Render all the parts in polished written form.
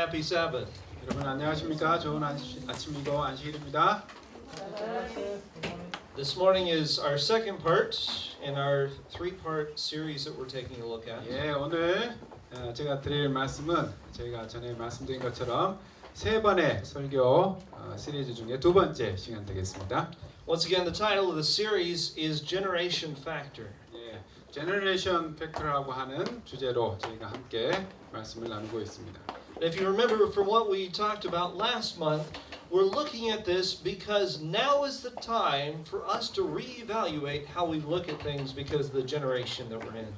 happy Sabbath. 여러분 안녕하십니까? 좋은 아침이고 안식일입니다. This morning is our second part in our three-part series that we're taking a look at. 예, 오늘 제가 드릴 말씀은 저희가 전에 말씀드린 것처럼 세 번의 설교 시리즈 중에 두 번째 시간 되겠습니다. Once again, the title of the series is Generation Factor. 예, 제너레이션 팩터라고 하는 주제로 저희가 함께 말씀을 나누고 있습니다. If you remember from what we talked about last month, we're looking at this because now is the time for us to reevaluate how we look at things because of the generation that we're in.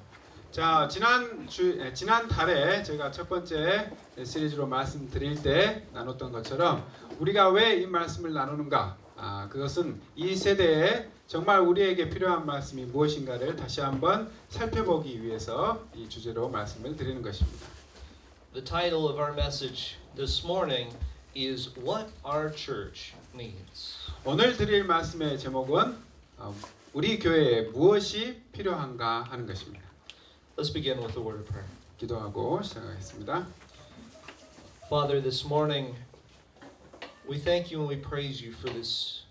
자, 지난 달에 제가 첫 번째 시리즈로 말씀드릴 때 나눴던 것처럼 우리가 왜 이 말씀을 나누는가? 그것은 이 세대에 정말 우리에게 필요한 말씀이 무엇인가를 다시 한번 살펴보기 위해서 이 주제로 말씀을 드리는 것입니다. The title of our message this morning is What Our Church Needs. 오늘 드릴 말씀의 제목은 우리 교회에 무엇이 필요한가 하는 것입니다. Let's begin with a word of prayer. 기도하고 시작하겠습니다. Father, this morning we thank you and we praise you for this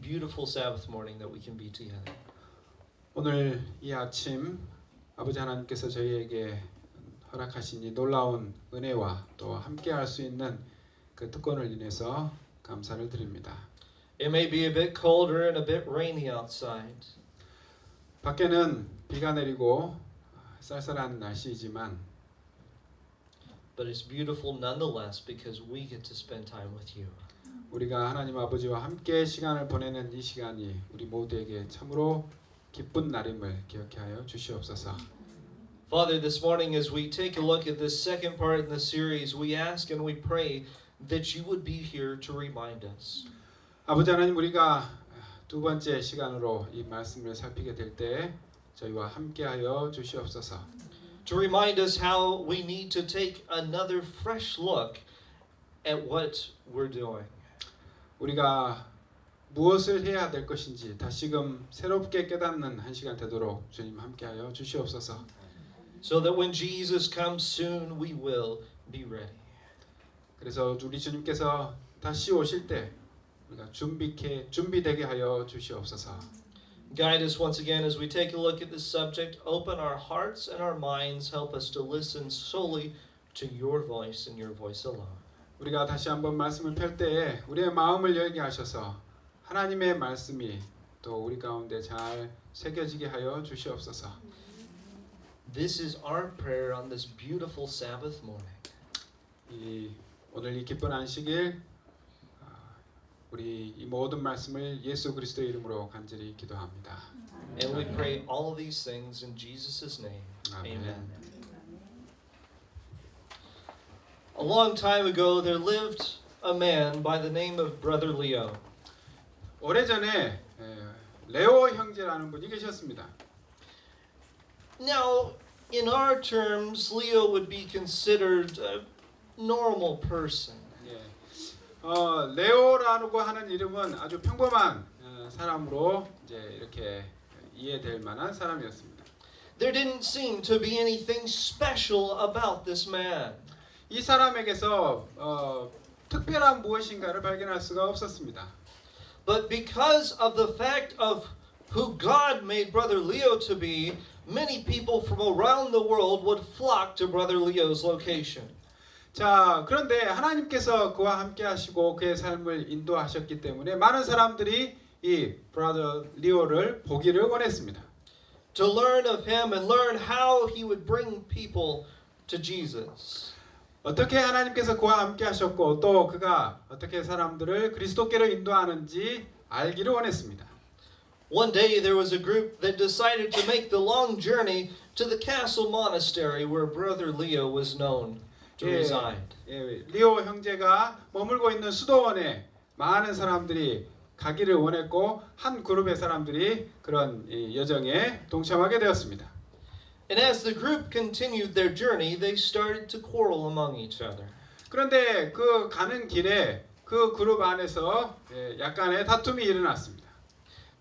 beautiful Sabbath morning that we can be together. 오늘 이 아침 아버지 하나님께서 저희에게 허락하신 이 놀라운 은혜와 또 함께 할 수 있는 그 특권을 인해서 감사를 드립니다. It may be a bit colder and a bit rainy outside. 밖에는 비가 내리고 쌀쌀한 날씨이지만 But it's beautiful nonetheless because we get to spend time with you. 우리가 하나님 아버지와 함께 시간을 보내는 이 시간이 우리 모두에게 참으로 기쁜 날임을 기억해 하여 주시옵소서. Father, this morning as we take a look at this second part in the series, we ask and we pray that you would be here to remind us. 아버지 하나님, 우리가 두 번째 시간으로 이 말씀을 살피게 될 때 저희와 함께하여 주시옵소서. To remind us how we need to take another fresh look at what we're doing. 우리가 무엇을 해야 될 것인지 다시금 새롭게 깨닫는 한 시간 되도록 주님 함께하여 주시옵소서. So that when Jesus comes soon, we will be ready. 그래서 우리 주님께서 다시 오실 때 우리가 준비되게 하여 주시옵소서. Guide us once again as we take a look at this subject. Open our hearts and our minds. Help us to listen solely to your voice and your voice alone. 우리가 다시 한번 말씀을 펼 때에 우리의 마음을 열게 하셔서 하나님의 말씀이 또 우리 가운데 잘 새겨지게 하여 주시옵소서. This is our prayer on this beautiful Sabbath morning. 오늘 이 기쁜 안식일 우리 이 모든 말씀을 예수 그리스도의 이름으로 간절히 기도합니다. And we pray all these things in Jesus' name. Amen. A long time ago there lived a man by the name of Brother Leo. 오래전에 레오 형제라는 분이 계셨습니다. Now, in our terms, Leo would be considered a normal person. 레오라고 하는 이름은 아주 평범한 사람으로 이제 이렇게 이해될 만한 사람이었습니다. There didn't seem to be anything special about this man. 이 사람에게서 특별한 무엇인가를 발견할 수가 없었습니다. But because of the fact of who God made Brother Leo to be, many people from around the world would flock to Brother Leo's location. 자, 그런데 하나님께서 그와 함께 하시고 그의 삶을 인도하셨기 때문에 많은 사람들이 이 브라더 리오를 보기를 원했습니다. To learn of him and learn how he would bring people to Jesus. 어떻게 하나님께서 그와 함께 하셨고 또 그가 어떻게 사람들을 그리스도께로 인도하는지 알기를 원했습니다. One day there was a group that decided to make the long journey to the castle monastery where Brother Leo was known to reside. 리오 형제가 머물고 있는 수도원에 많은 사람들이 가기를 원했고 한 그룹의 사람들이 그런 여정에 동참하게 되었습니다. And as the group continued their journey, they started to quarrel among each other. 그런데 그 가는 길에 그 그룹 안에서 약간의 다툼이 일어났습니다.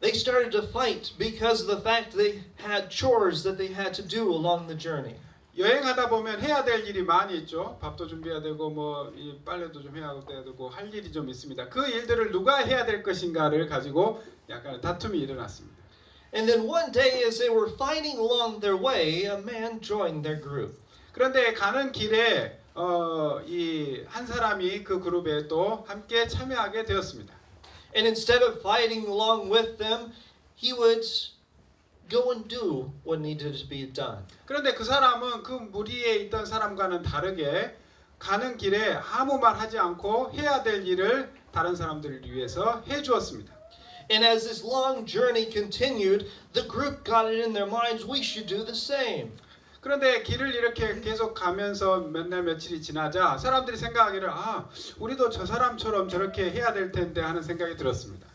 They started to fight because of the fact they had chores that they had to do along the journey. 여행하다 보면 해야 될 일이 많이 있죠. 밥도 준비해야 되고 뭐 이 빨래도 좀 해야 되고 할 일이 좀 있습니다. 그 일들을 누가 해야 될 것인가를 가지고 약간 다툼이 일어났습니다. And then one day, as they were fighting along their way, a man joined their group. 그런데 가는 길에 이 한 사람이 그 그룹에 또 함께 참여하게 되었습니다. And instead of fighting along with them, he would go and do what needed to be done. 그런데 그 사람은 그 무리에 있던 사람과는 다르게 가는 길에 아무 말 하지 않고 해야 될 일을 다른 사람들을 위해서 해 주었습니다. And as this long journey continued, the group got it in their minds, we should do the same. 그런데 길을 이렇게 계속 가면서 몇 날 며칠이 지나자 사람들이 생각하기를 우리도 저 사람처럼 저렇게 해야 될 텐데 하는 생각이 들었습니다.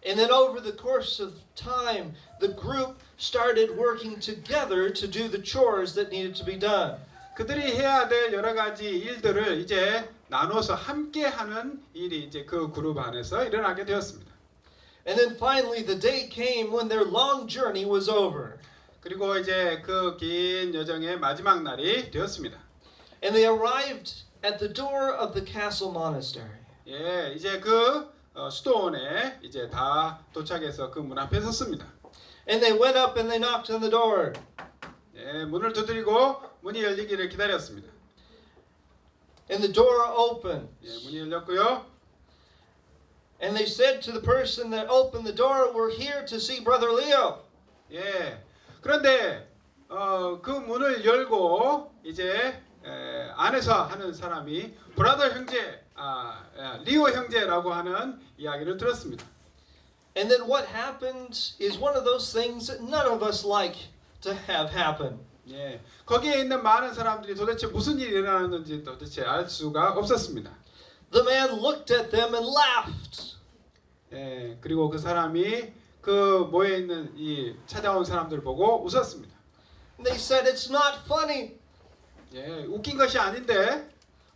And then over the course of time, the group started working together to do the chores that needed to be done. 그들이 해야 될 여러 가지 일들을 이제 나눠서 함께 하는 일이 이제 그 그룹 안에서 일어나게 되었습니다. And then finally the day came when their long journey was over. 그리고 이제 그 긴 여정의 마지막 날이 되었습니다. And they arrived at the door of the castle monastery. 예, 이제 그 수도원에 이제 다 도착해서 그 문 앞에 섰습니다. And they went up and they knocked on the door. 예, 문을 두드리고 문이 열리기를 기다렸습니다. And the door opened. 예, 문이 열렸고요. And they said to the person that opened the door, "We're here to see Brother Leo." 예, 그런데 그 문을 열고 이제 안에서 하는 사람이 브라더 형제, 리오 형제라고 하는 이야기를 들었습니다. And then what happened is one of those things that none of us like to have happen. 예, 거기에 있는 많은 사람들이 도대체 무슨 일이 일어나는지 도대체 알 수가 없었습니다. The man looked at them and laughed. 예, 그리고 그 사람이 그 모여 있는 이 찾아온 사람들 보고 웃었습니다. And they said, "It's not funny. 예, 웃긴 것이 아닌데.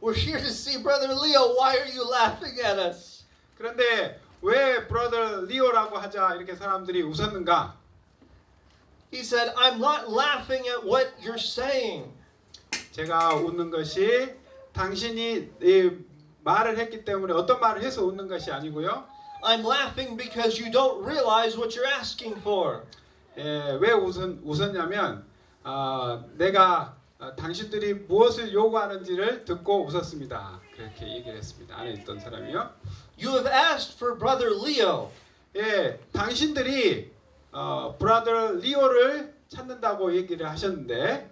We're here to see Brother Leo. Why are you laughing at us?" 그런데 왜 브라더 리오라고 하자 이렇게 사람들이 웃었는가? He said, "I'm not laughing at what you're saying. 제가 웃는 것이 당신이 이 말을 했기 때문에 어떤 말을 해서 웃는 것이 아니고요. I'm laughing because you don't realize what you're asking for." 예, 왜 웃었냐면 내가 당신들이 무엇을 요구하는지를 듣고 웃었습니다. 그렇게 얘기를 했습니다. 안에 있던 사람이요. You have asked for Brother Leo. 예, 당신들이 브라더 리오를 찾는다고 얘기를 하셨는데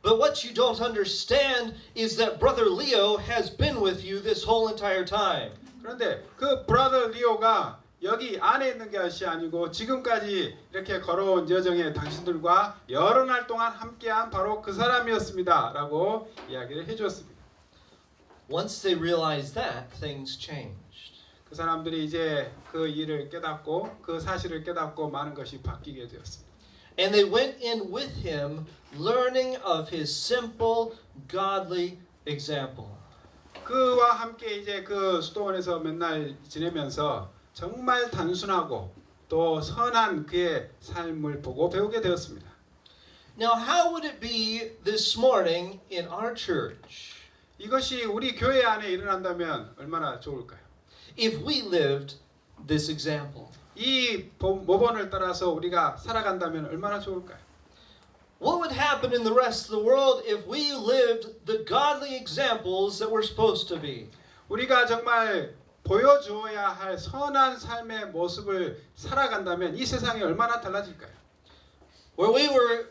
But what you don't understand is that Brother Leo has been with you this whole entire time. 그런데 그 브라더 리오가 여기 안에 있는 것이 아니고 지금까지 이렇게 걸어온 여정에 당신들과 여러 날 동안 함께한 바로 그 사람이었습니다. 라고 이야기를 해주었습니다. Once they realized that, things changed. 그 사람들이 이제 그 일을 깨닫고 그 사실을 깨닫고 많은 것이 바뀌게 되었습니다. And they went in with him, learning of his simple, godly example. 그와 함께 이제 그 수도원에서 맨날 지내면서 정말 단순하고 또 선한 그의 삶을 보고 배우게 되었습니다. Now, how would it be this morning in our church 이것이 우리 교회 안에 일어난다면 얼마나 좋을까요? if we lived this example? 이 모본을 따라서 우리가 살아간다면 얼마나 좋을까요? What would happen in the rest of the world if we lived the godly examples that we're supposed to be? 우리가 정말 보여주어야 할 선한 삶의 모습을 살아간다면 이 세상이 얼마나 달라질까요? Where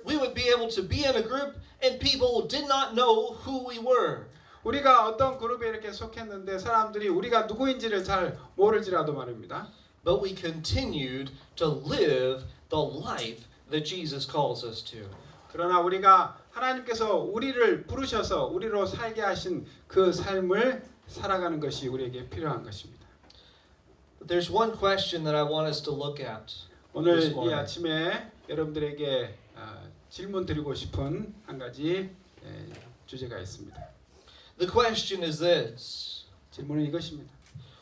we would be able to be in a group and people did not know who we were. 우리가 어떤 그룹에 이렇게 속했는데 사람들이 우리가 누구인지를 잘 모를지라도 말입니다. But we continued to live the life that Jesus calls us to. 그러나 우리가 하나님께서 우리를 부르셔서 우리로 살게 하신 그 삶을 살아가는 것이 우리에게 필요한 것입니다. But there's one question that I want us to look at 오늘 this 이 morning. 아침에 여러분들에게 질문 드리고 싶은 한 가지 주제가 있습니다. The question is this. 질문은 이것입니다.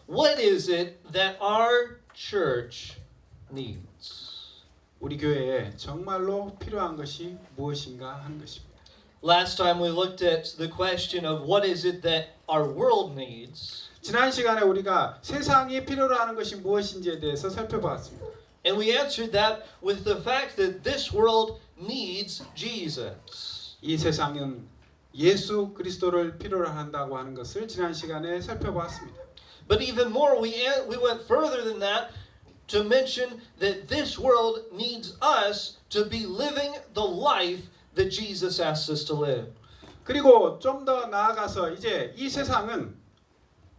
What is it that our church needs? 우리 교회에 정말로 필요한 것이 무엇인가 하는 것입니다. Last time we looked at the question of what is it that our world needs. 지난 시간에 우리가 세상이 필요로 하는 것이 무엇인지에 대해서 살펴보았습니다. And we answered that with the fact that this world needs Jesus. 이 세상은 예수 그리스도를 필요로 한다고 하는 것을 지난 시간에 살펴보았습니다. But even more, we went further than that to mention that this world needs us to be living the life that Jesus asks us to live. 그리고 좀 더 나아가서 이제 이 세상은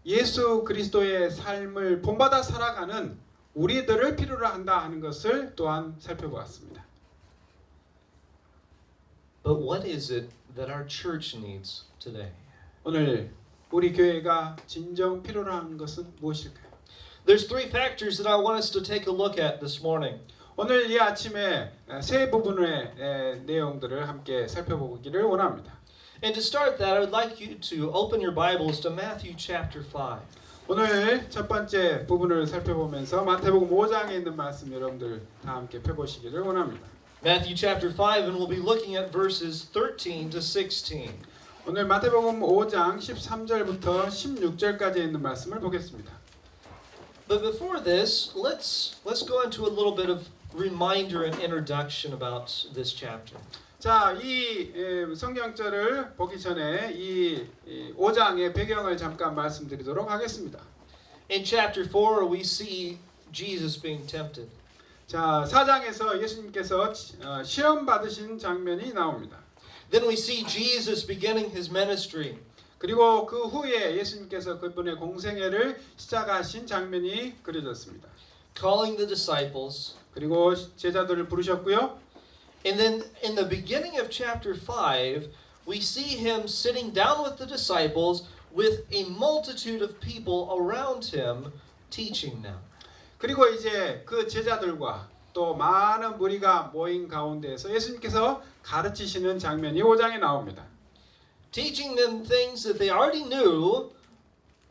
예수 그리스도의 삶을 본받아 살아가는 우리들을 필요로 한다 하는 것을 또한 살펴보았습니다. But what is it that our church needs today? 오늘 우리 교회가 진정 필요로 하는 것은 무엇일까요? There's three factors that I want us to take a look at this morning. 오늘 이 아침에 세 부분의 내용들을 함께 살펴보기를 원합니다. And to start that, I would like you to open your Bibles to Matthew chapter 5. 오늘 첫 번째 부분을 살펴보면서 마태복음 5장에 있는 말씀 여러분들 다 함께 펴보시기를 원합니다. Matthew chapter 5, and we'll be looking at verses 13 to 16. 오늘 마태복음 5장 13절부터 16절까지 있는 말씀을 보겠습니다. But before this, let's go into a little bit of reminder and introduction about this chapter. 자, 이 성경절을 보기 전에 이 5장의 배경을 잠깐 말씀드리도록 하겠습니다. In chapter 4, we see Jesus being tempted. 자, 4장에서 예수님께서 시험 받으신 장면이 나옵니다. Then we see Jesus beginning his ministry. 그리고 그 후에 예수님께서 그분의 공생애를 시작하신 장면이 그려졌습니다. Calling the disciples. 그리고 제자들을 부르셨고요. And then in the beginning of chapter 5, we see him sitting down with the disciples with a multitude of people around him teaching them. 그리고 이제 그 제자들과 또 많은 무리가 모인 가운데에서 예수님께서 가르치시는 장면이 5장에 나옵니다. Teaching them things that they already knew,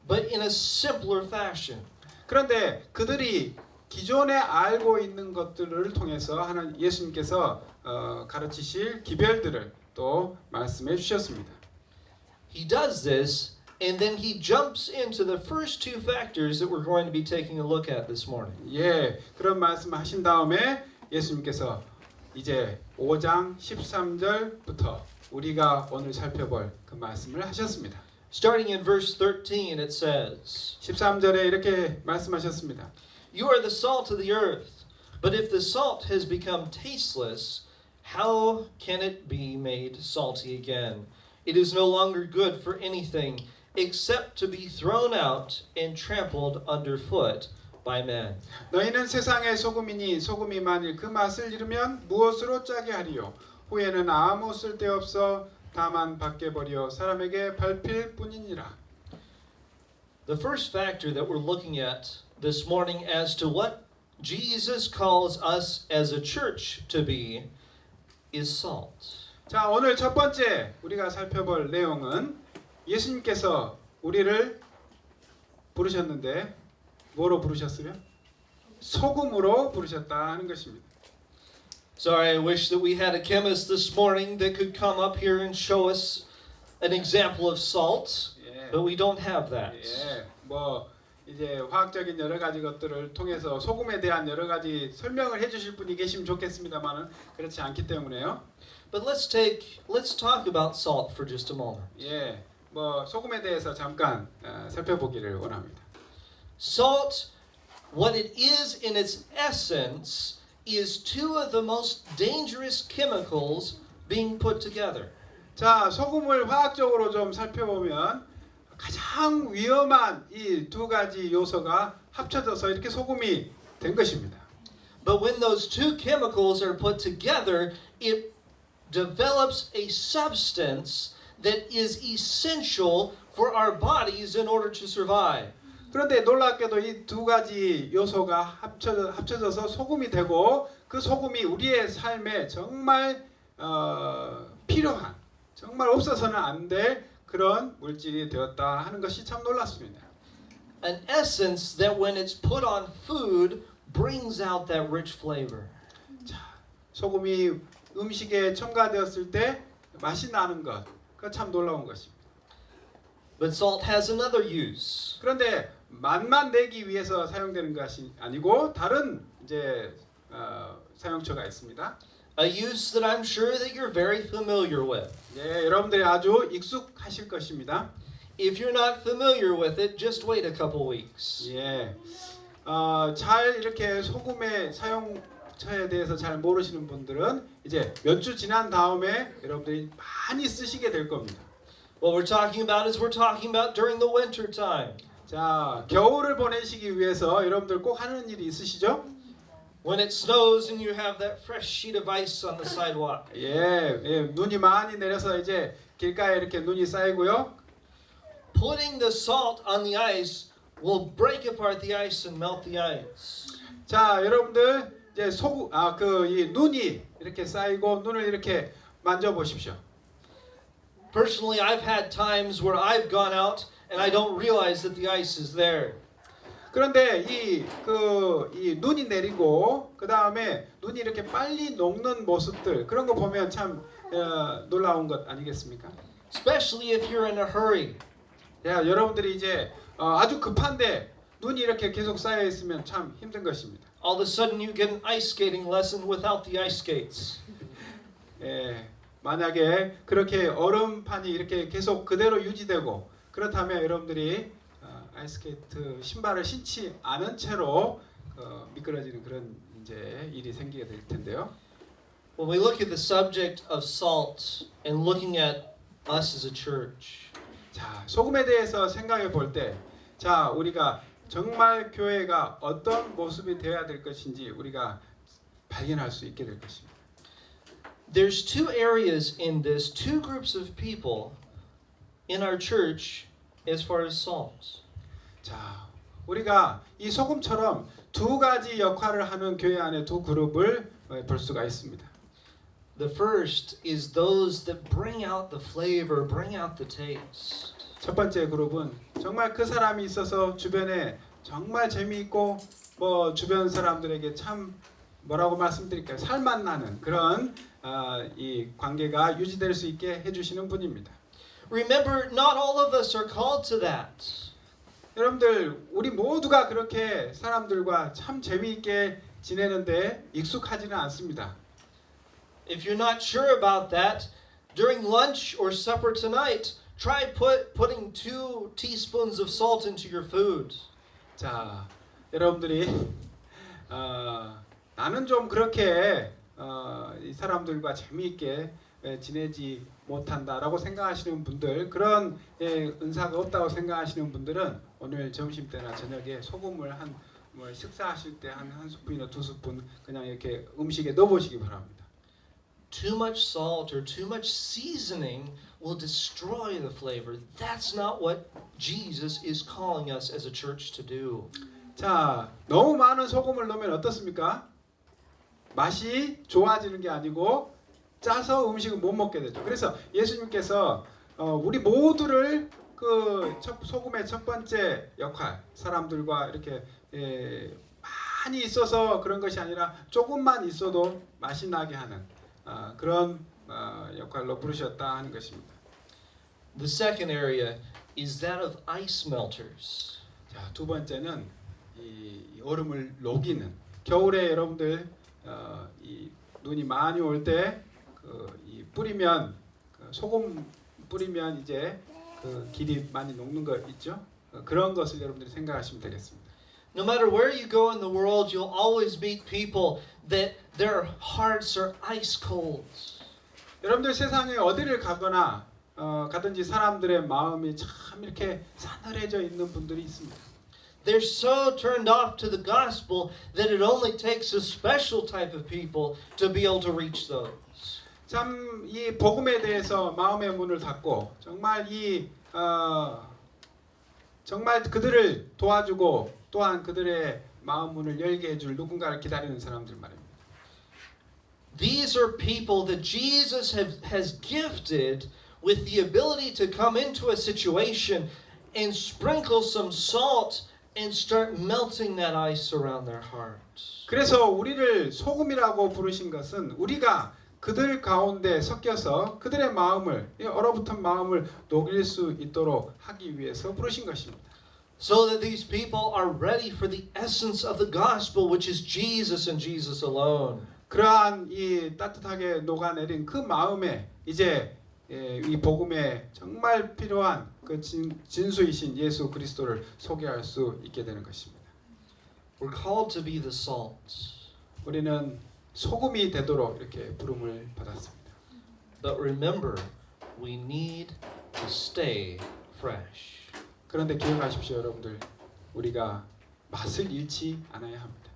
but in a simpler fashion. 그런데 그들이 기존에 알고 있는 것들을 통해서 하는 예수님께서 가르치실 기별들을 또 말씀해 주셨습니다. He does this, and then he jumps into the first two factors that we're going to be taking a look at this morning. 예, 그런 말씀하신 다음에 예수님께서 이제 5장 13절부터 우리가 오늘 살펴볼 그 말씀을 하셨습니다. Starting in verse 13, it says, 13절에 이렇게 말씀하셨습니다. You are the salt of the earth, but if the salt has become tasteless, how can it be made salty again? It is no longer good for anything except to be thrown out and trampled underfoot by men. 너희는 세상의 소금이니 소금이 만일 그 맛을 잃으면 무엇으로 짜게 하리요? 후에는 아무 쓸데없어 다만 밖에 버려 사람에게 밟힐 뿐이니라. The first factor that we're looking at this morning as to what Jesus calls us as a church to be is salt. 자, 오늘 첫 번째 우리가 살펴볼 내용은 예수님께서 우리를 부르셨는데 뭐로 부르셨으며? 소금으로 부르셨다 하는 것입니다. Sorry, I wish that we had a chemist this morning that could come up here and show us an example of salt, but we don't have that. 예, 뭐 이제 화학적인 여러 가지 것들을 통해서 소금에 대한 여러 가지 설명을 해주실 분이 계시면 좋겠습니다만은 그렇지 않기 때문에요. But let's talk about salt for just a moment. 예, 뭐 소금에 대해서 잠깐 살펴보기를 원합니다. Salt, what it is in its essence, is two of the most dangerous chemicals being put together. 자, 소금을 화학적으로 좀 살펴보면 가장 위험한 이 두 가지 요소가 합쳐져서 이렇게 소금이 된 것입니다. But when those two chemicals are put together, it develops a substance that is essential for our bodies in order to survive. 그런데 놀랍게도 이 두 가지 요소가 합쳐져서 소금이 되고 그 소금이 우리의 삶에 정말 필요한, 정말 없어서는 안 될 그런 물질이 되었다 하는 것이 참 놀랍습니다. An essence that when it's put on food brings out that rich flavor. 자, 소금이 음식에 첨가되었을 때 맛이 나는 것, 그 참 놀라운 것입니다. But salt has another use. 그런데 맛만 내기 위해서 사용되는 것이 아니고 다른 이제 사용처가 있습니다. A use that I'm sure that you're very familiar with. 예, 여러분들이 아주 익숙하실 것입니다. If you're not familiar with it, just wait a couple weeks. 예, 잘 이렇게 소금의 사용처에 대해서 잘 모르시는 분들은 이제 몇 주 지난 다음에 여러분들이 많이 쓰시게 될 겁니다. What we're talking about is we're talking about during the winter time. 자, 겨울을 보내시기 위해서 여러분들 꼭 하는 일이 있으시죠? When it snows and you have that fresh sheet of ice on the sidewalk. 예, 눈이 많이 내려서 이제 길가에 이렇게 눈이 쌓이고요. Putting the salt on the ice will break apart the ice and melt the ice. 자, 여러분들 이제 이 눈이 이렇게 쌓이고 눈을 이렇게 만져 보십시오. Personally, I've had times where I've gone out and I don't realize that the ice is there. 그런데 이 눈이 내리고 그 다음에 눈이 이렇게 빨리 녹는 모습들 그런 거 보면 참 놀라운 것 아니겠습니까? Especially if you're in a hurry. 야, 여러분들이 이제 아주 급한데 눈이 이렇게 계속 쌓여 있으면 참 힘든 것입니다. All of a sudden you get an ice skating lesson without the ice skates. 예, 만약에 그렇게 얼음판이 이렇게 계속 그대로 유지되고 그렇다면 여러분들이 아이스케이트 신발을 신지 않은 채로 미끄러지는 그런 이제 일이 생기게 될 텐데요. When we look at the subject of salt and looking at us as a church, 자, 소금에 대해서 생각해 볼 때, 자, 우리가 정말 교회가 어떤 모습이 되어야 될 것인지 우리가 발견할 수 있게 될 것입니다. there's two areas in this, two groups of people in our church as far as salt. 자, 우리가 이 소금처럼 두 가지 역할을 하는 교회 안에 두 그룹을 볼 수가 있습니다. The first is those that bring out the flavor, bring out the taste. 첫 번째 그룹은 정말 그 사람이 있어서 주변에 정말 재미있고 뭐 주변 사람들에게 참 뭐라고 말씀드릴까요? 살맛 나는 그런 이 관계가 유지될 수 있게 해주시는 분입니다. Remember, not all of us are called to that. 여러분들 우리 모두가 그렇게 사람들과 참 재미있게 지내는데 익숙하지는 않습니다. If you're not sure about that, during lunch or supper tonight, try putting 2 teaspoons of salt into your food. 자, 여러분들이 나는 좀 그렇게 이 사람들과 재미있게 지내지 못한다라고 생각하시는 분들, 그런 은사가 없다고 생각하시는 분들은 오늘 점심 때나 저녁에 소금을 뭐 식사하실 때 한 스푼이나 2스푼 그냥 이렇게 음식에 넣어보시기 바랍니다. Too much salt or too much seasoning will destroy the flavor. That's not what Jesus is calling us as a church to do. 자, 너무 많은 소금을 넣으면 어떻습니까? 맛이 좋아지는 게 아니고 짜서 음식을 못 먹게 되죠. 그래서 예수님께서 우리 모두를 그 소금의 첫 번째 역할, 사람들과 이렇게 많이 있어서 그런 것이 아니라 조금만 있어도 맛이 나게 하는 그런 역할로 부르셨다 하는 것입니다. The second area is that of ice melters. 자, 두 번째는 이 얼음을 녹이는, 겨울에 여러분들 이 눈이 많이 올 때 이 뿌리면 소금 뿌리면 이제 그 길이 많이 녹는 거 있죠? 그런 것을 여러분들이 생각하시면 되겠습니다. No matter where you go in the world, you'll always meet people that their hearts are ice cold. 여러분들 세상에 어디를 가거나 가든지 사람들의 마음이 참 이렇게 싸늘해져 있는 분들이 있습니다. They're so turned off to the gospel that it only takes a special type of people to be able to reach those. 참 이 복음에 대해서 마음의 문을 닫고 정말 정말 그들을 도와주고 또한 그들의 마음 문을 열게 해줄 누군가를 기다리는 사람들 말입니다. These are people that Jesus has gifted with the ability to come into a situation and sprinkle some salt and start melting that ice around their hearts. 그래서 우리를 소금이라고 부르신 것은 우리가 그들 가운데 섞여서 그들의 마음을, 이 얼어붙은 마음을 녹일 수 있도록 하기 위해서 부르신 것입니다. So that these people are ready for the essence of the gospel, which is Jesus and Jesus alone. 그러한 이 따뜻하게 녹아내린 그 마음에 이제 이 복음에 정말 필요한 그 진수이신 예수 그리스도를 소개할 수 있게 되는 것입니다. We're called to be the salt. 우리는 소금이 되도록 이렇게 부름을 받았습니다. But remember, we need to stay fresh. 그런데 기억하십시오, 여러분들. 우리가 맛을 잃지 않아야 합니다.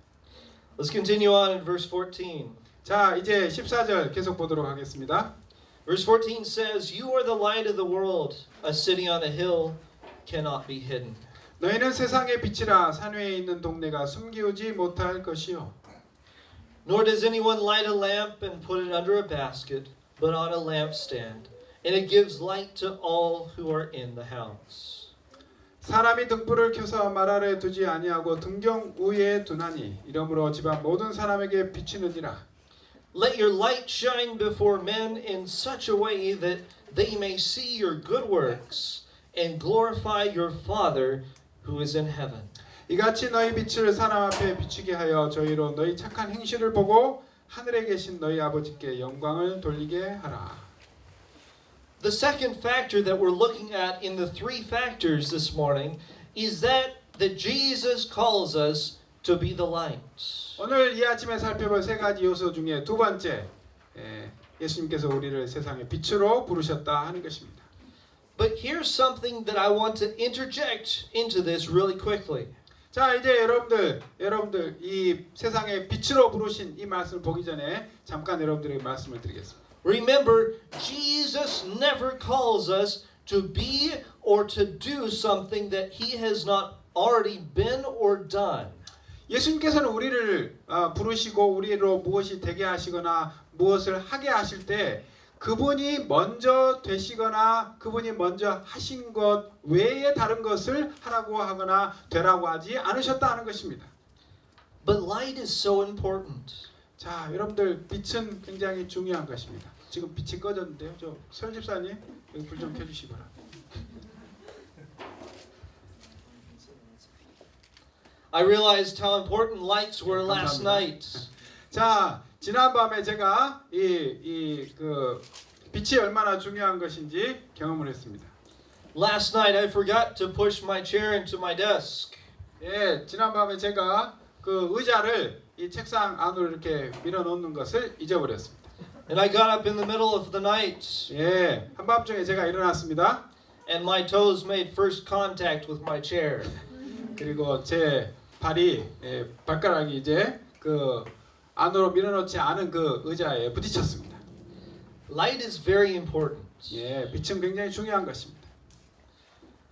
Let's continue on in verse 14. 자, 이제 14절 계속 보도록 하겠습니다. Verse 14 says, You are the light of the world. A city on a hill cannot be hidden. 너희는 세상의 빛이라 산 위에 있는 동네가 숨기우지 못할 것이요. Nor does anyone light a lamp and put it under a basket, but on a lampstand, and it gives light to all who are in the house. 사람이 등불을 켜서 말 아래 두지 아니하고 등경 위에 두나니 이러므로 집안 모든 사람에게 비치느니라. Let your light shine before men in such a way that they may see your good works and glorify your Father who is in heaven. 이같이 너희 빛을 사람 앞에 비추게 하여 저희로 너희 착한 행실을 보고 하늘에 계신 너희 아버지께 영광을 돌리게 하라. The second factor that we're looking at in the three factors this morning is that Jesus calls us to be the light. 오늘 이 아침에 살펴볼 세 가지 요소 중에 두 번째, 예수님께서 우리를 세상의 빛으로 부르셨다 하는 것입니다. But here's something that I want to interject into this really quickly. 자, 이제 여러분들 이 세상의 빛으로 부르신 이 말씀을 보기 전에 잠깐 여러분들에게 말씀을 드리겠습니다. Remember, Jesus never calls us to be or to do something that he has not already been or done. 예수님께서는 우리를 부르시고 우리로 무엇이 되게 하시거나 무엇을 하게 하실 때 그분이 먼저 되시거나 그분이 먼저 하신 것 외에 다른 것을 하라고 하거나 되라고 하지 않으셨다 하는 것입니다. But light is so important. 자, 여러분들 빛은 굉장히 중요한 것입니다. 지금 빛이 꺼졌는데요. 저 설 집사님 여기 불 좀 켜주시거라. I realized how important lights were last 감사합니다. night. 자, 지난밤에 제가 그 빛이 얼마나 중요한 것인지 경험을 했습니다. Last night I forgot to push my chair into my desk. 예, 지난밤에 제가 그 의자를 이 책상 안으로 이렇게 밀어넣는 것을 잊어버렸습니다. And I got up in the middle of the night. 예, 한밤중에 제가 일어났습니다. And my toes made first contact with my chair. 그리고 제 발가락이 이제 그 안으로 밀어넣지 않은 그 의자에 부딪혔습니다. Light is very important. 예, 빛은 굉장히 중요한 것입니다.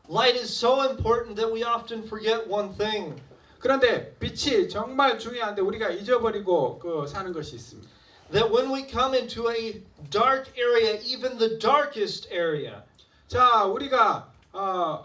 Light is so important that we often forget one thing. 그런데 빛이 정말 중요한데 우리가 잊어버리고 사는 것이 있습니다. That when we come into a dark area, even the darkest area, 자, 우리가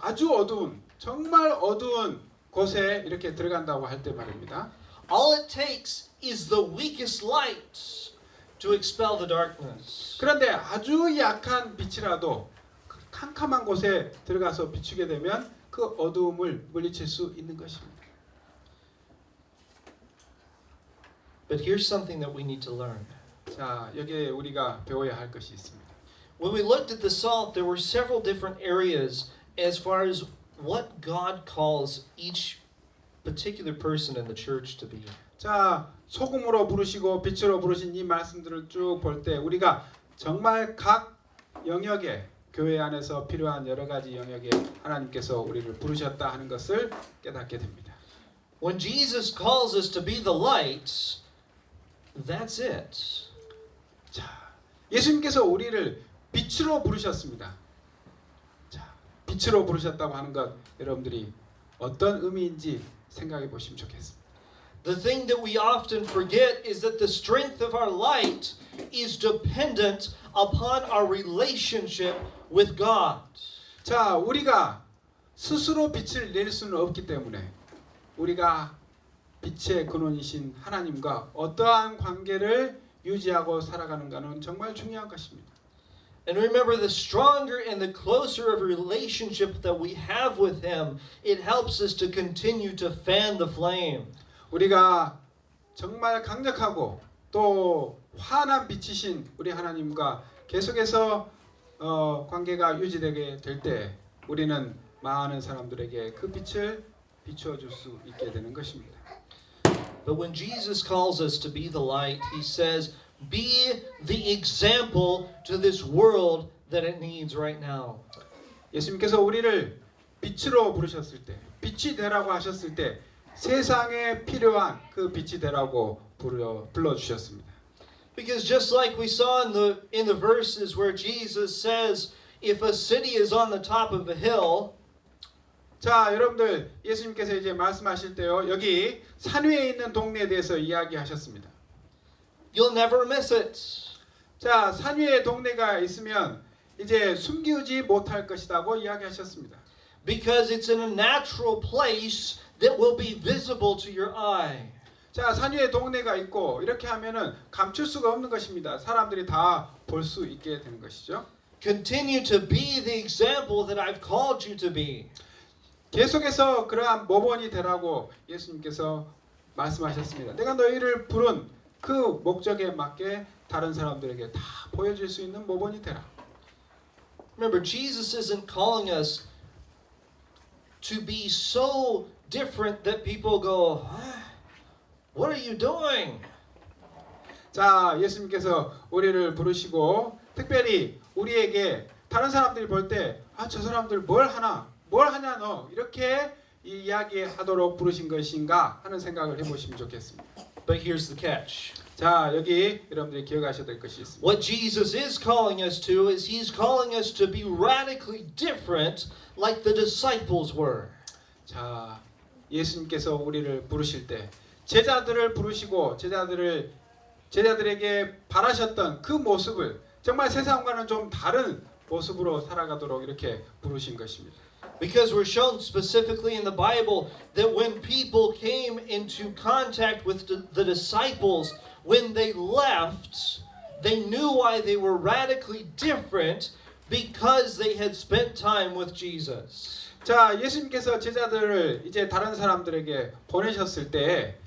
아주 어두운 정말 어두운 곳에 이렇게 들어간다고 할 때 말입니다. all it takes is the weakest light to expel the darkness. 그런데 아주 약한 빛이라도 그 캄캄한 곳에 들어가서 비추게 되면 그 어두움을 물리칠 수 있는 것입니다. But here's something that we need to learn. 자, 여기에 우리가 배워야 할 것이 있습니다. When we looked at the salt, there were several different areas as far as what God calls each particular person in the church to be. 자, 소금으로 부르시고 빛으로 부르신 이 말씀들을 쭉 볼 때 우리가 정말 각 영역에 교회 안에서 필요한 여러 가지 영역에 하나님께서 우리를 부르셨다 하는 것을 깨닫게 됩니다. When Jesus calls us to be the light, that's it. 자, 예수님께서 우리를 빛으로 부르셨습니다. 자, 빛으로 부르셨다고 하는 것 여러분들이 어떤 의미인지 생각해 보시면 좋겠습니다. The thing that we often forget is that the strength of our light is dependent upon our relationship with God. 자, 우리가 스스로 빛을 낼 수는 없기 때문에 우리가 빛의 근원이신 하나님과 어떠한 관계를 유지하고 살아가는가는 정말 중요한 것입니다. And remember, the stronger and the closer of relationship that we have with Him, it helps us to continue to fan the flame. 우리가 정말 강력하고 또 환한 빛이신 우리 하나님과 계속해서 관계가 유지되게 될 때 우리는 많은 사람들에게 그 빛을 비추어 줄 수 있게 되는 것입니다. But when Jesus calls us to be the light, He says, be the example to this world that it needs right now. 예수님께서 우리를 빛으로 부르셨을 때, 빛이 되라고 하셨을 때 세상에 필요한 그 빛이 되라고 불러 주셨습니다. Because just like we saw in the verses where Jesus says, if a city is on the top of a hill, 자, 여러분들 예수님께서 이제 말씀하실 때요. 여기 산 위에 있는 동네에 대해서 이야기하셨습니다. you'll never miss it. 자, 산 위에 동네가 있으면 이제 숨기지 못할 것이라고 이야기하셨습니다. Because it's in a natural place that will be visible to your eye. 자, 산 위에 동네가 있고 이렇게 하면은 감출 수가 없는 것입니다. 사람들이 다 볼 수 있게 되는 것이죠. Continue to be the example that I've called you to be. 계속해서 그러한 모범이 되라고 예수님께서 말씀하셨습니다. 내가 너희를 부른 그 목적에 맞게 다른 사람들에게 다 보여줄 수 있는 모범이 되라. Remember, Jesus isn't calling us to be so different that people go, what are you doing? 자, 예수님께서 우리를 부르시고 특별히 우리에게 다른 사람들이 볼 때 저 사람들 뭘 하냐 너 이렇게 이야기하도록 부르신 것인가 하는 생각을 해보시면 좋겠습니다. But here's the catch. 자, 여기 여러분들이 기억하셔야 될 것이 있습니다. What Jesus is calling us to is He's calling us to be radically different like the disciples were. 자, 예수님께서 우리를 부르실 때 제자들을 부르시고 제자들에게 바라셨던 그 모습을 정말 세상과는 좀 다른 모습으로 살아가도록 이렇게 부르신 것입니다. Because we're shown specifically in the Bible that when people came into contact with the disciples, when they left, they knew why they were radically different because they had spent time with Jesus. 자, 예수님께서 제자들을 이제 다른 사람들에게 보내셨을 때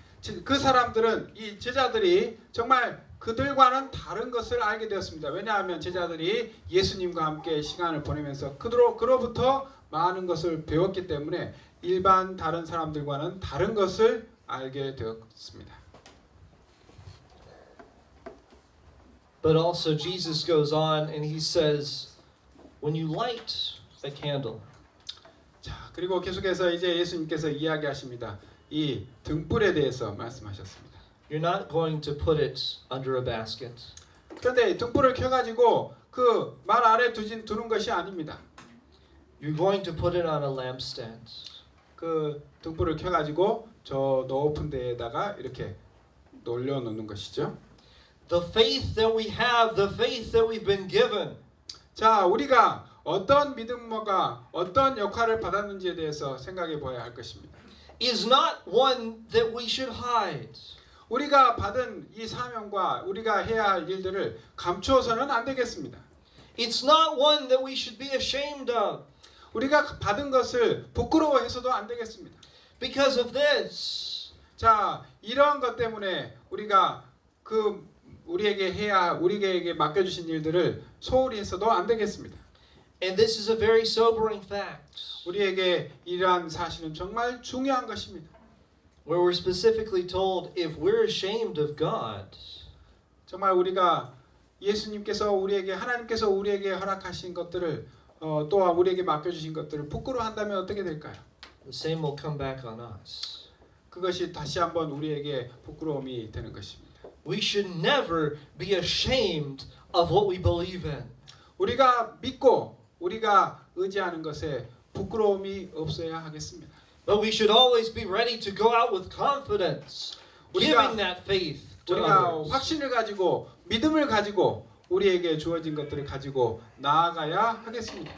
그 사람들은 이 제자들이 정말 그들과는 다른 것을 알게 되었습니다. 왜냐하면 제자들이 예수님과 함께 시간을 보내면서 그로부터 많은 것을 배웠기 때문에 일반 다른 사람들과는 다른 것을 알게 되었습니다. But also Jesus goes on and He says, when you light a candle, 자, 그리고 계속해서 이제 예수님께서 이야기하십니다. 이 등불에 대해서 말씀하셨습니다. you're not going to put it under a basket. 그런데 등불을 켜가지고 그 말 아래 두는 것이 아닙니다. You're going to put it on a lampstand. 그 등불을 켜가지고 저 높은 데에다가 이렇게 올려놓는 것이죠. The faith that we have, the faith that we've been given, 자, 우리가 어떤 믿음과 어떤 역할을 받았는지에 대해서 생각해 봐야 할 것입니다. is not one that we should hide. 우리가 받은 이 사명과 우리가 해야 할 일들을 감추어서는 안 되겠습니다. It's not one that we should be ashamed of. 우리가 받은 것을 부끄러워해서도 안 되겠습니다. Because of this, 자, 이러한 것 때문에 우리가 우리에게 맡겨주신 일들을 소홀히 해서도 안 되겠습니다. and this is a very sobering fact, 우리에게 이러한 사실은 정말 중요한 것입니다. where we're specifically told if we're ashamed of God, 정말 우리가 하나님께서 우리에게 허락하신 것들을 또한 우리에게 맡겨주신 것들을 부끄러워한다면 어떻게 될까요? the same will come back on us. 그것이 다시 한번 우리에게 부끄러움이 되는 것입니다. We should never be ashamed of what we believe in. 우리가 믿고 우리가 의지하는 것에 부끄러움이 없어야 하겠습니다. But we should always be ready to go out with confidence, giving that faith to 우리가 others. 확신을 가지고 믿음을 가지고 우리에게 주어진 것들을 가지고 나아가야 하겠습니다.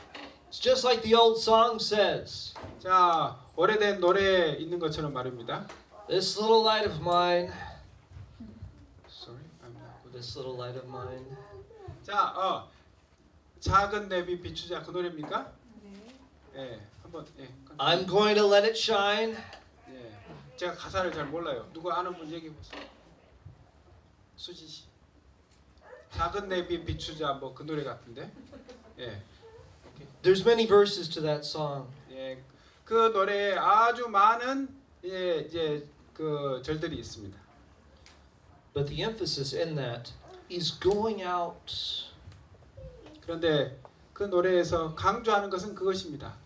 It's just like the old song says, 자, 오래된 노래에 있는 것처럼 말입니다. this little light of mine, Sorry, I'm not good. this little light of mine. 자, 작은 내비 비추자 그 노래입니까? 예, 한번 I'm going to let it shine. 예, 제가 가사를 잘 몰라요. 누구 아는 분 얘기해 보세요. 수지 씨. 작은 내비 비추자 뭐 그 노래 같은데. 예, There's many verses to that song. 예, 그 노래에 아주 많은 이제 그 절들이 있습니다. But the emphasis in that is going out. 그런데 그 노래에서 강조하는 것은 그것입니다.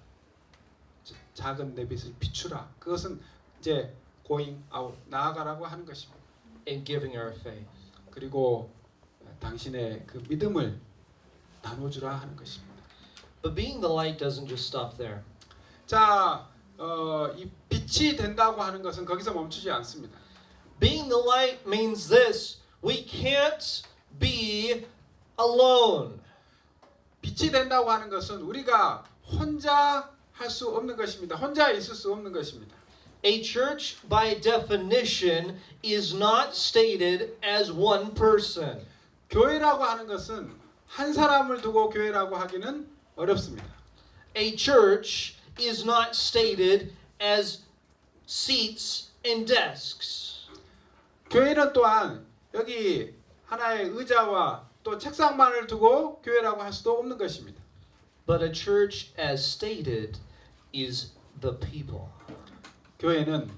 작은 내빛을 비추라. 그것은 이제 going out 나아가라고 하는 것입니다. And giving our faith. 그리고 당신의 그 믿음을 나눠주라 하는 것입니다. But being the light doesn't just stop there. 자, 이 빛이 된다고 하는 것은 거기서 멈추지 않습니다. Being the light means this: we can't be alone. 빛이 된다고 하는 것은 우리가 혼자 할 수 없는 것입니다. 혼자 있을 수 없는 것입니다. A church, by definition, is not stated as one person. 교회라고 하는 것은 한 사람을 두고 교회라고 하기는 어렵습니다. A church is not stated as seats and desks. 교회는 또한 여기 하나의 의자와 또 책상만을 두고 교회라고 할 수도 없는 것입니다. But a church, as stated, is the people. 교회는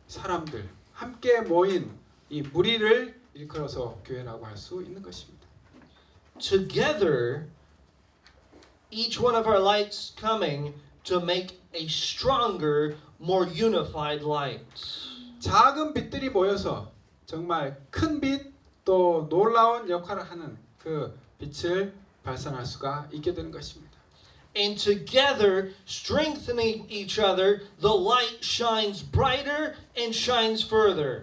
사람들 함께 모인 이 무리를 일컬어서 교회라고 할 수 있는 것입니다. Together, each one of our lights coming to make a stronger, more unified light. 작은 빛들이 모여서 정말 큰 빛 또 놀라운 역할을 하는 그 빛을 발산할 수가 있게 되는 것입니다. And together, strengthening each other, the light shines brighter and shines further.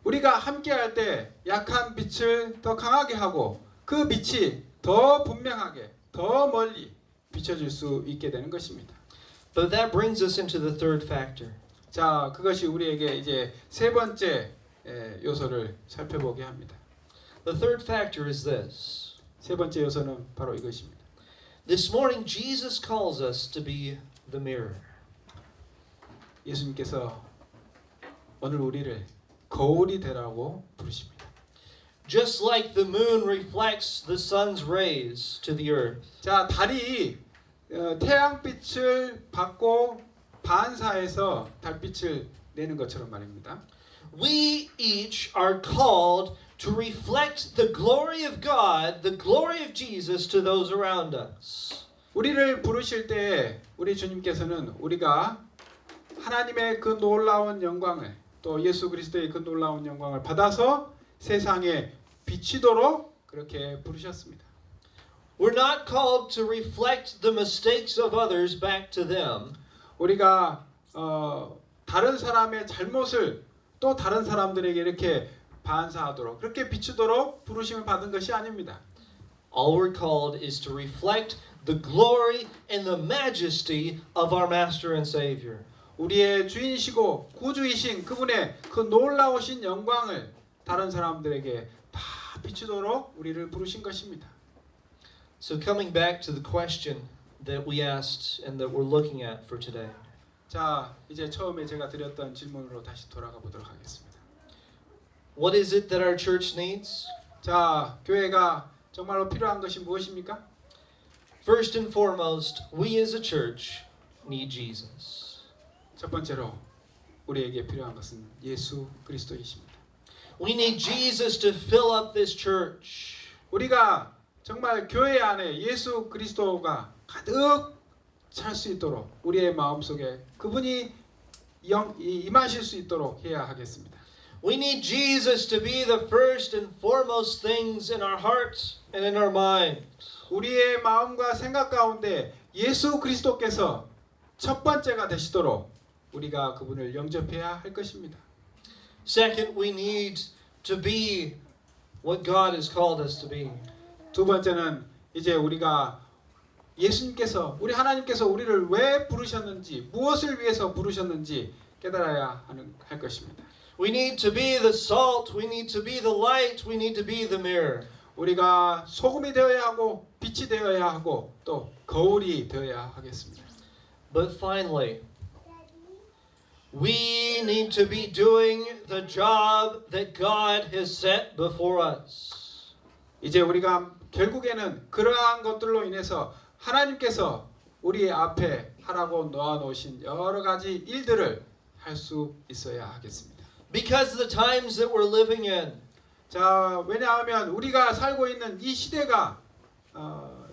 우리가 함께할 때 약한 빛을 더 강하게 하고 그 빛이 더 분명하게 더 멀리 비춰질 수 있게 되는 것입니다. But that brings us into the third factor. 자, 그것이 우리에게 이제 세 번째 요소를 살펴보게 합니다. The third factor is this. 세 번째 요소는 바로 이것입니다. This morning, Jesus calls us to be the mirror. 예수님께서 오늘 우리를 거울이 되라고 부르십니다. Just like the moon reflects the sun's rays to the earth. 자, 달이 태양빛을 받고 반사해서 달빛을 내는 것처럼 말입니다. We each are called to reflect the glory of God, the glory of Jesus to those around us. 우리를 부르실 때 우리 주님께서는 우리가 하나님의 그 놀라운 영광을 또 예수 그리스도의 그 놀라운 영광을 받아서 세상에 비치도록 그렇게 부르셨습니다. We're not called to reflect the mistakes of others back to them. 우리가 다른 사람의 잘못을 또 다른 사람들에게 이렇게 반사하도록 그렇게 비추도록 부르심을 받은 것이 아닙니다. All we're called is to reflect the glory and the majesty of our Master and Savior. 우리의 주인이시고 구주이신 그분의 그 놀라우신 영광을 다른 사람들에게 다 비추도록 우리를 부르신 것입니다. So coming back to the question that we asked and that we're looking at for today. 자, 이제 처음에 제가 드렸던 질문으로 다시 돌아가 보도록 하겠습니다. What is it that our church needs? 자, 교회가 정말로 필요한 것이 무엇입니까? First and foremost, we as a church need Jesus. 첫 번째로 우리에게 필요한 것은 예수 그리스도이십니다. We need Jesus to fill up this church. 우리가 정말 교회 안에 예수 그리스도가 가득 찰 수 있도록 우리의 마음속에 그분이 임하실 수 있도록 해야 하겠습니다. We need Jesus to be the first and foremost things in our hearts and in our minds. 우리의 마음과 생각 가운데 예수 그리스도께서 첫 번째가 되시도록 우리가 그분을 영접해야 할 것입니다. Second, we need to be what God has called us to be. 두 번째는 이제 우리가 예수님께서 우리 하나님께서 우리를 왜 부르셨는지 무엇을 위해서 부르셨는지 깨달아야 할 것입니다. We need to be the salt. We need to be the light. We need to be the mirror. 우리가 소금이 되어야 하고 빛이 되어야 하고 또 거울이 되어야 하겠습니다. But finally, we need to be doing the job that God has set before us. 이제 우리가 결국에는 그러한 것들로 인해서 하나님께서 우리 앞에 하라고 놓아놓으신 여러 가지 일들을 할 수 있어야 하겠습니다. Because of the times that we're living in, 자, 왜냐하면 우리가 살고 있는 이 시대가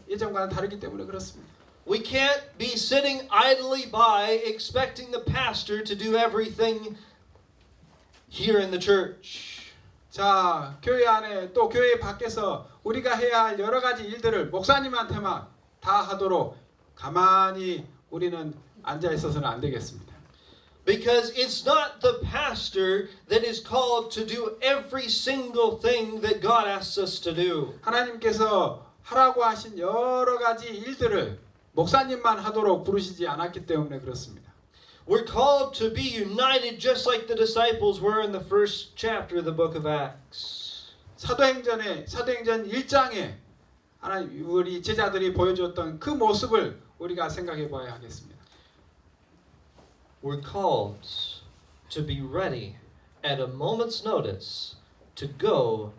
예전과는 다르기 때문에 그렇습니다. we can't be sitting idly by expecting the pastor to do everything here in the church. 자, 교회 안에 또 교회 밖에서 우리가 해야 할 여러 가지 일들을 목사님한테만 다 하도록 가만히 우리는 앉아 있어서는 안 되겠습니다. Because it's not the pastor that is called to do every single thing that God asks us to do. 하나님께서 하라고 하신 여러 가지 일들을 목사님만 하도록 부르시지 않았기 때문에 그렇습니다. We're called to be united just like the disciples were in the first chapter of the book of Acts. 사도행전 1장에 하나님 우리 제자들이 보여주었던 그 모습을 우리가 생각해 봐야 하겠습니다. We're called to be ready at a moment's notice to go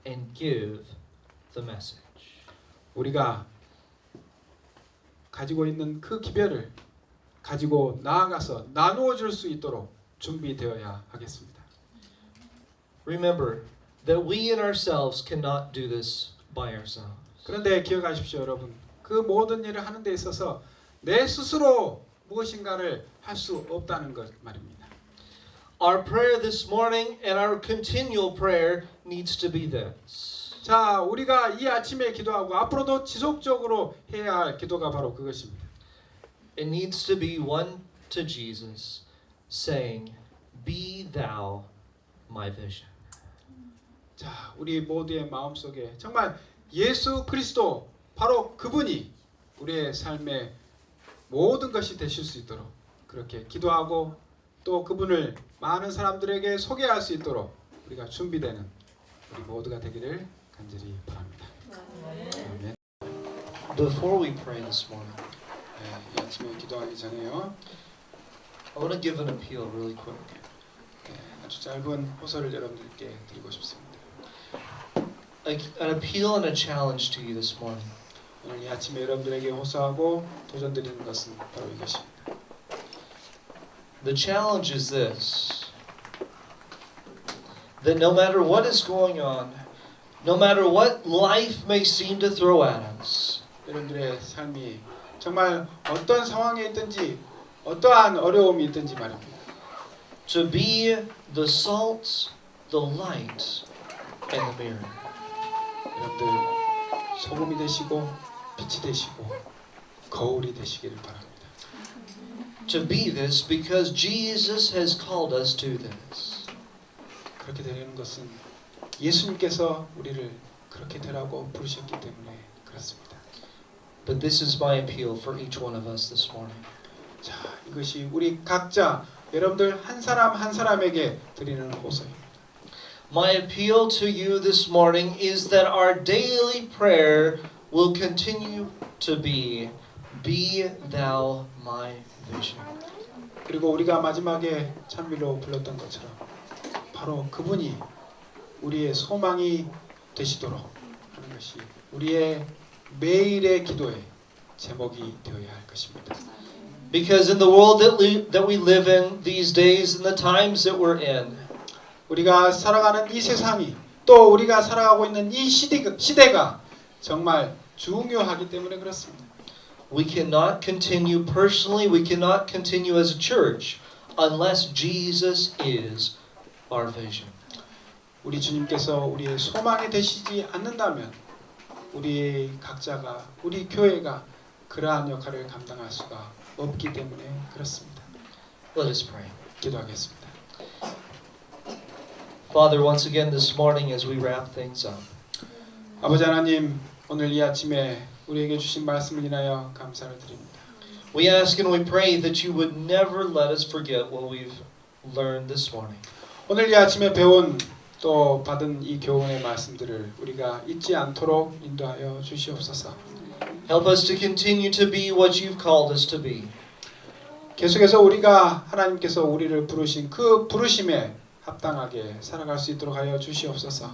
and give the message. 우리가 가지고 있는 그 기별을 가지고 나아가서 나누어 줄 수 있도록 준비되어야 하겠습니다. Remember that we in ourselves cannot do this by ourselves. 그런데 기억하십시오, 여러분. 그 모든 일을 하는 데 있어서 내 스스로 무엇인가를 할 수 없다는 것 말입니다. Our prayer this morning and our continual prayer needs to be this. 자, 우리가 이 아침에 기도하고 앞으로도 지속적으로 해야 할 기도가 바로 그것입니다. It needs to be one to Jesus, saying, "Be thou my vision." 자, 우리 모두의 마음속에 정말 예수 그리스도 바로 그분이 우리의 삶의 모든 것이 되실 수 있도록 그렇게 기도하고 또 그분을 많은 사람들에게 소개할 수 있도록 우리가 준비되는 우리 모두가 되기를 간절히 바랍니다. 아멘. Before we pray this morning, 이 아침에 기도하기 전에요. I want to give an appeal really quick. 아주 짧은 호소를 여러분들께 드리고 싶습니다. An appeal and a challenge to you this morning. 오늘 이 아침에 여러분들에게 호소하고 도전드리는 것은 바로 이것입니다. The challenge is this: that no matter what is going on, no matter what life may seem to throw at us, 여러분들의 삶이 정말 어떤 상황에 있든지 어떠한 어려움이 있든지 말입니다. to be the salt, the light, and the mirror. 여러분들 소금이 되시고 빛이 되시고 거울이 되시기를 바랍니다. To be this because Jesus has called us to this. 그렇게 되는 것은 예수님께서 우리를 그렇게 되라고 부르셨기 때문에 그렇습니다. But this is my appeal for each one of us this morning. 자, 이것이 우리 각자 여러분들 한 사람 한 사람에게 드리는 호소입니다. My appeal to you this morning is that our daily prayer will continue to be thou my vision. 그리고 우리가 마지막에 찬미로 불렀던 것처럼 바로 그분이 우리의 소망이 되시도록 하는 것이 우리의 매일의 기도의 제목이 되어야 할 것입니다. Because in the world that we live in these days and the times that we're in, 우리가 살아가는 이 세상이 또 우리가 살아가고 있는 이 시대가 정말 중요하기 때문에 그렇습니다. we cannot continue personally, we cannot continue as a church unless Jesus is our vision. 우리 주님께서 우리의 소망이 되시지 않는다면 우리 각자가 우리 교회가 그러한 역할을 감당할 수가 없기 때문에 그렇습니다. Let us pray. 기도하겠습니다. Father, once again this morning as we wrap things up, 아버지 하나님, 오늘 이 아침에 우리에게 주신 말씀을 인하여 감사를 드립니다. we ask and we pray that you would never let us forget what we've learned this morning. 오늘 이 아침에 배운 또 받은 이 교훈의 말씀들을 우리가 잊지 않도록 인도하여 주시옵소서. Help us to continue to be what you've called us to be. 계속해서 우리가 하나님께서 우리를 부르신 그 부르심에 합당하게 살아갈 수 있도록 하여 주시옵소서.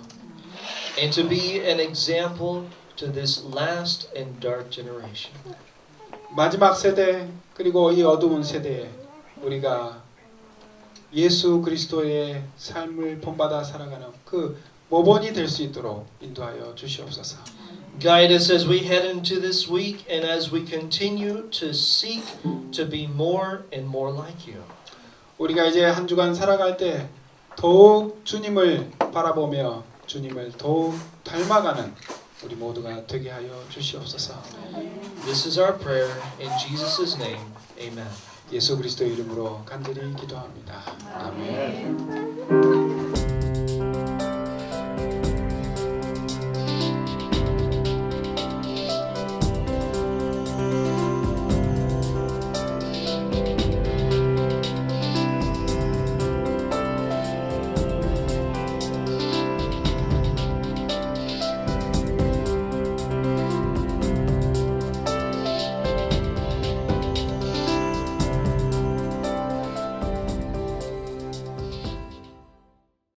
And to be an example to this last and dark generation. 마지막 세대 그리고 이 어두운 세대에 우리가 예수 그리스도의 삶을 본받아 살아가는 그 모본이 될 수 있도록 인도하여 주시옵소서. Guide us as we head into this week and as we continue to seek to be more and more like you. 우리가 이제 한 주간 살아갈 때 더욱 주님을 바라보며 주님을 더욱 닮아가는 우리 모두가 되게 하여 주시옵소서. This is our prayer in Jesus' name. Amen. 예수 그리스도의 이름으로 간절히 기도합니다. 아멘.